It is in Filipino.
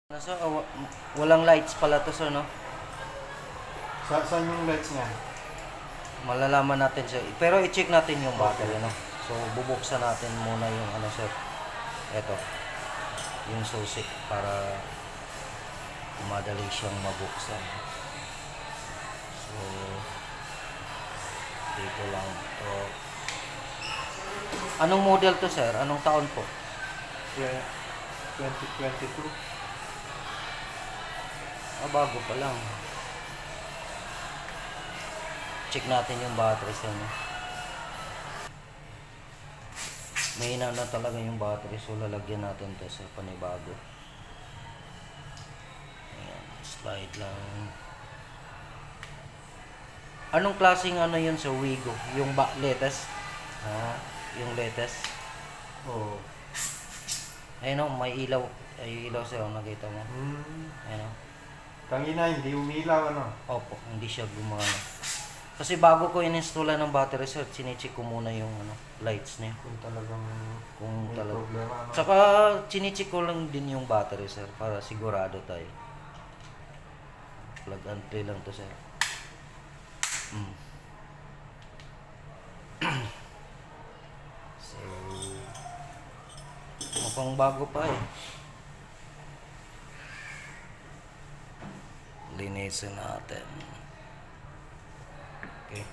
Nasa, walang lights pala to sir, no? Saan yung lights niya? Malalaman natin siya. Pero i-check natin yung battery, no? So, bubuksan natin muna yung ano sir. Ito. Yung susi para madali siyang mabuksan. So, dito lang to. Anong model to sir? Anong taon po? Yeah, 2022. Bago pa lang. Check natin yung battery sir, no? Mahina na talaga yung battery, so lalagyan natin to sa panibago. Ayan, slide lang. Anong klaseng ano yun sa Wigo? Yung latest? Yung latest? Oo. Ayun o, may ilaw. Ay, ilaw sir, nakita mo. Ayun o. Kanina hindi umilaw ano? Opo, hindi siya gumana. Kasi bago ko in-installan ng battery sir, chinecheck ko muna yung ano, lights niya. Kung talagang Kung may talaga. problema ano? Saka chinecheck ko lang din yung battery sir para sigurado tayo. Plug and play lang to sir. So, mukhang bago pa eh. Linisin natin. Okay.